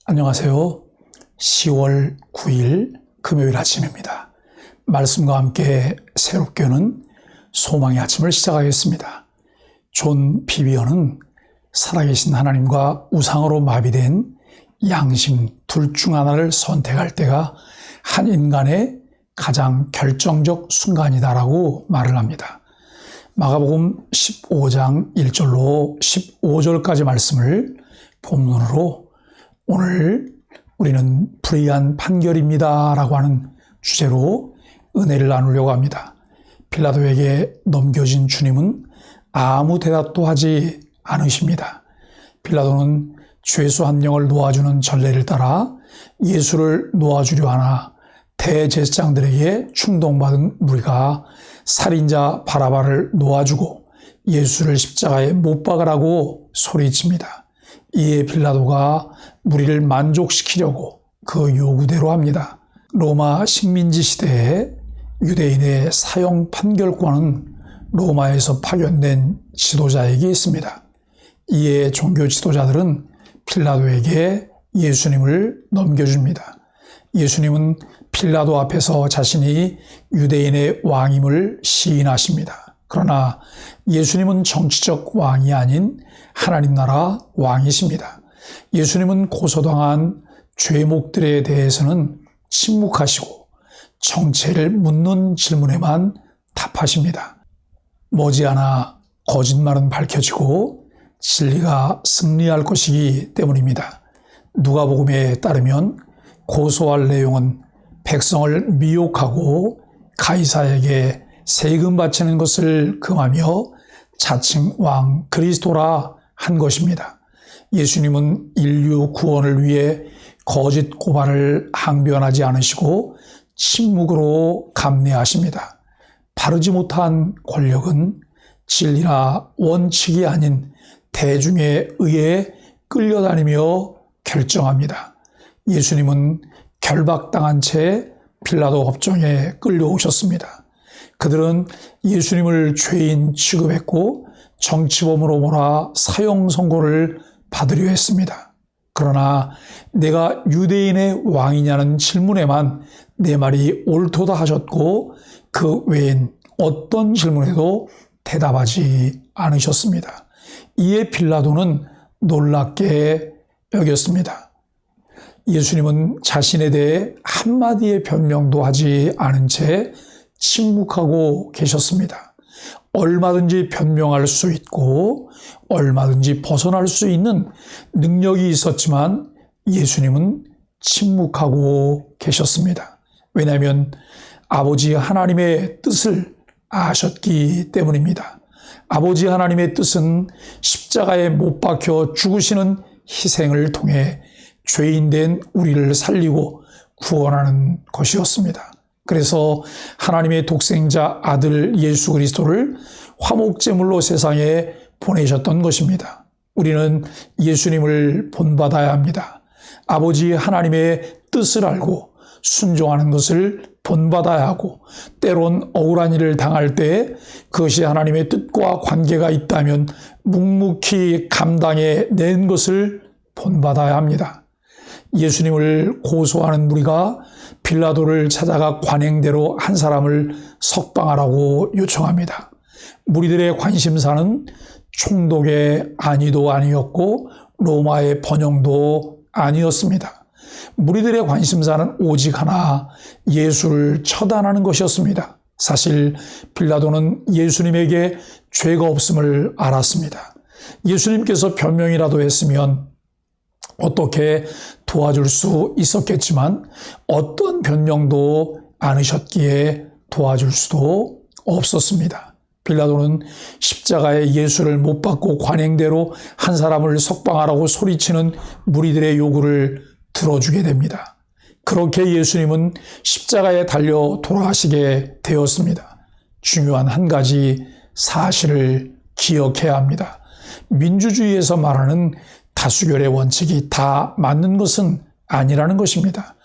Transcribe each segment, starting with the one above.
안녕하세요. 10월 9일 금요일 아침입니다. 말씀과 함께 새롭게 오는 소망의 아침을 시작하겠습니다. 존 비비어는 살아계신 하나님과 우상으로 마비된 양심 둘 중 하나를 선택할 때가 한 인간의 가장 결정적 순간이다라고 말을 합니다. 마가복음 15장 1절로 15절까지 말씀을 본문으로 오늘 우리는 불의한 판결입니다 라고 하는 주제로 은혜를 나누려고 합니다. 빌라도에게 넘겨진 주님은 아무 대답도 하지 않으십니다. 빌라도는 죄수 한 명을 놓아주는 전례를 따라 예수를 놓아주려 하나 대제사장들에게 충동받은 무리가 살인자 바라바를 놓아주고 예수를 십자가에 못 박으라고 소리칩니다. 이에 빌라도가 무리를 만족시키려고 그 요구대로 합니다. 로마 식민지 시대에 유대인의 사형 판결권은 로마에서 파견된 지도자에게 있습니다. 이에 종교 지도자들은 빌라도에게 예수님을 넘겨줍니다. 예수님은 빌라도 앞에서 자신이 유대인의 왕임을 시인하십니다. 그러나 예수님은 정치적 왕이 아닌 하나님 나라 왕이십니다. 예수님은 고소당한 죄목들에 대해서는 침묵하시고 정체를 묻는 질문에만 답하십니다. 머지않아 거짓말은 밝혀지고 진리가 승리할 것이기 때문입니다. 누가복음에 따르면 고소할 내용은 백성을 미혹하고 가이사에게 세금 바치는 것을 금하며 자칭 왕 그리스도라 한 것입니다. 예수님은 인류 구원을 위해 거짓 고발을 항변하지 않으시고 침묵으로 감내하십니다. 바르지 못한 권력은 진리나 원칙이 아닌 대중에 의해 끌려다니며 결정합니다. 예수님은 결박당한 채 빌라도 법정에 끌려오셨습니다. 그들은 예수님을 죄인 취급했고 정치범으로 몰아 사형 선고를 받으려 했습니다. 그러나 내가 유대인의 왕이냐는 질문에만 내 말이 옳도다 하셨고 그 외엔 어떤 질문에도 대답하지 않으셨습니다. 이에 빌라도는 놀랍게 여겼습니다. 예수님은 자신에 대해 한마디의 변명도 하지 않은 채 침묵하고 계셨습니다. 얼마든지 변명할 수 있고 얼마든지 벗어날 수 있는 능력이 있었지만 예수님은 침묵하고 계셨습니다. 왜냐하면 아버지 하나님의 뜻을 아셨기 때문입니다. 아버지 하나님의 뜻은 십자가에 못 박혀 죽으시는 희생을 통해 죄인된 우리를 살리고 구원하는 것이었습니다. 그래서 하나님의 독생자 아들 예수 그리스도를 화목제물로 세상에 보내셨던 것입니다. 우리는 예수님을 본받아야 합니다. 아버지 하나님의 뜻을 알고 순종하는 것을 본받아야 하고 때론 억울한 일을 당할 때 그것이 하나님의 뜻과 관계가 있다면 묵묵히 감당해 낸 것을 본받아야 합니다. 예수님을 고소하는 무리가 빌라도를 찾아가 관행대로 한 사람을 석방하라고 요청합니다. 무리들의 관심사는 총독의 안위도 아니었고 로마의 번영도 아니었습니다. 무리들의 관심사는 오직 하나, 예수를 처단하는 것이었습니다. 사실 빌라도는 예수님에게 죄가 없음을 알았습니다. 예수님께서 변명이라도 했으면 어떻게 도와줄 수 있었겠지만 어떤 변명도 않으셨기에 도와줄 수도 없었습니다. 빌라도는 십자가에 예수를 못 박고 관행대로 한 사람을 석방하라고 소리치는 무리들의 요구를 들어주게 됩니다. 그렇게 예수님은 십자가에 달려 돌아가시게 되었습니다. 중요한 한 가지 사실을 기억해야 합니다. 민주주의에서 말하는 다수결의 원칙이 다 맞는 것은 아니라는 것입니다.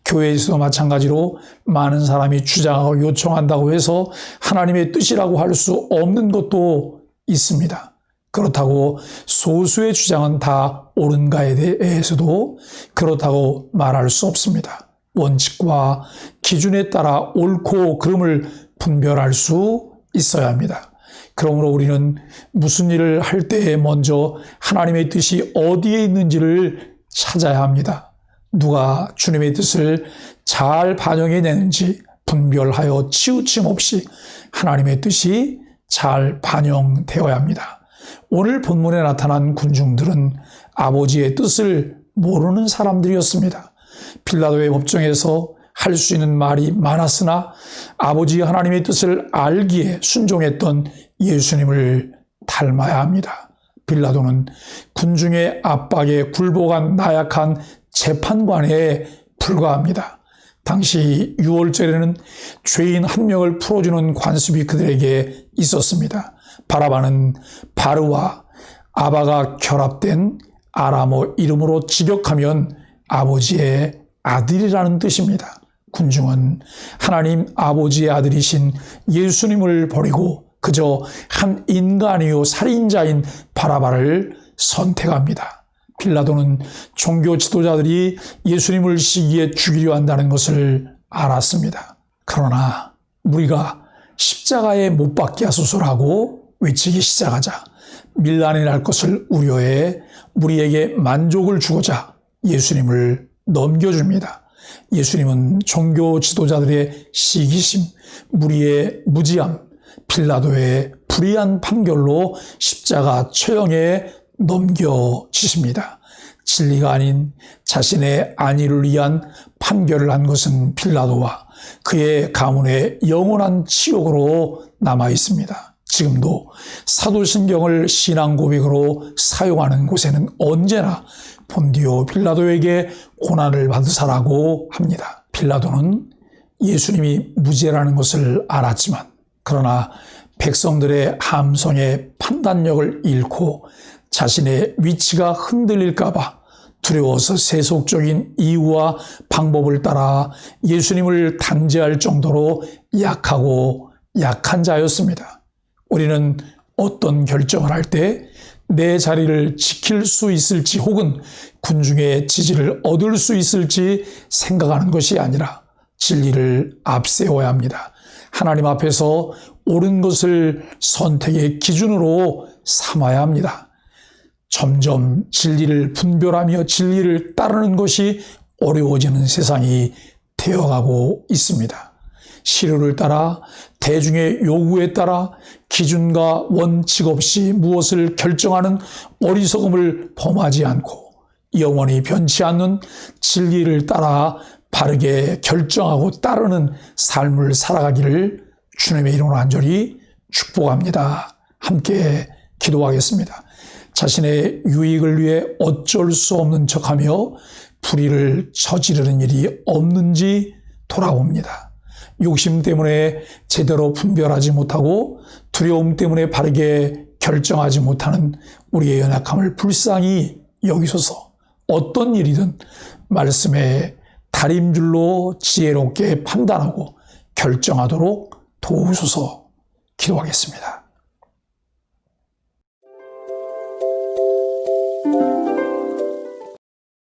교회에서도 마찬가지로 많은 사람이 주장하고 요청한다고 해서 하나님의 뜻이라고 할 수 없는 것도 있습니다. 그렇다고 소수의 주장은 다 옳은가에 대해서도 그렇다고 말할 수 없습니다. 원칙과 기준에 따라 옳고 그름을 분별할 수 있어야 합니다. 그러므로 우리는 무슨 일을 할 때에 먼저 하나님의 뜻이 어디에 있는지를 찾아야 합니다. 누가 주님의 뜻을 잘 반영해내는지 분별하여 치우침 없이 하나님의 뜻이 잘 반영되어야 합니다. 오늘 본문에 나타난 군중들은 아버지의 뜻을 모르는 사람들이었습니다. 빌라도의 법정에서 할 수 있는 말이 많았으나 아버지 하나님의 뜻을 알기에 순종했던 예수님을 닮아야 합니다. 빌라도는 군중의 압박에 굴복한 나약한 재판관에 불과합니다. 당시 6월절에는 죄인 한 명을 풀어주는 관습이 그들에게 있었습니다. 바라바는 바르와 아바가 결합된 아람어 이름으로 직역하면 아버지의 아들이라는 뜻입니다. 군중은 하나님 아버지의 아들이신 예수님을 버리고 그저 한 인간이요 살인자인 바라바를 선택합니다. 빌라도는 종교 지도자들이 예수님을 시기에 죽이려 한다는 것을 알았습니다. 그러나 우리가 십자가에 못 박게 하소서라고 외치기 시작하자 밀란이 날 것을 우려해 우리에게 만족을 주고자 예수님을 넘겨줍니다. 예수님은 종교 지도자들의 시기심, 무리의 무지함, 빌라도의 불의한 판결로 십자가 처형에 넘겨지십니다. 진리가 아닌 자신의 안위를 위한 판결을 한 것은 빌라도와 그의 가문의 영원한 치욕으로 남아 있습니다. 지금도 사도신경을 신앙 고백으로 사용하는 곳에는 언제나 본디오 빌라도에게 고난을 받으사라고 합니다. 빌라도는 예수님이 무죄라는 것을 알았지만 그러나 백성들의 함성의 판단력을 잃고 자신의 위치가 흔들릴까 봐 두려워서 세속적인 이유와 방법을 따라 예수님을 단죄할 정도로 약하고 약한 자였습니다. 우리는 어떤 결정을 할 때 내 자리를 지킬 수 있을지 혹은 군중의 지지를 얻을 수 있을지 생각하는 것이 아니라 진리를 앞세워야 합니다. 하나님 앞에서 옳은 것을 선택의 기준으로 삼아야 합니다. 점점 진리를 분별하며 진리를 따르는 것이 어려워지는 세상이 되어가고 있습니다. 시류를 따라 대중의 요구에 따라 기준과 원칙 없이 무엇을 결정하는 어리석음을 범하지 않고 영원히 변치 않는 진리를 따라 바르게 결정하고 따르는 삶을 살아가기를 주님의 이름으로 간절히 축복합니다. 함께 기도하겠습니다. 자신의 유익을 위해 어쩔 수 없는 척하며 불의를 저지르는 일이 없는지 돌아봅니다. 욕심 때문에 제대로 분별하지 못하고 두려움 때문에 바르게 결정하지 못하는 우리의 연약함을 불쌍히 여기소서. 어떤 일이든 말씀의 다림줄로 지혜롭게 판단하고 결정하도록 도우소서. 기도하겠습니다.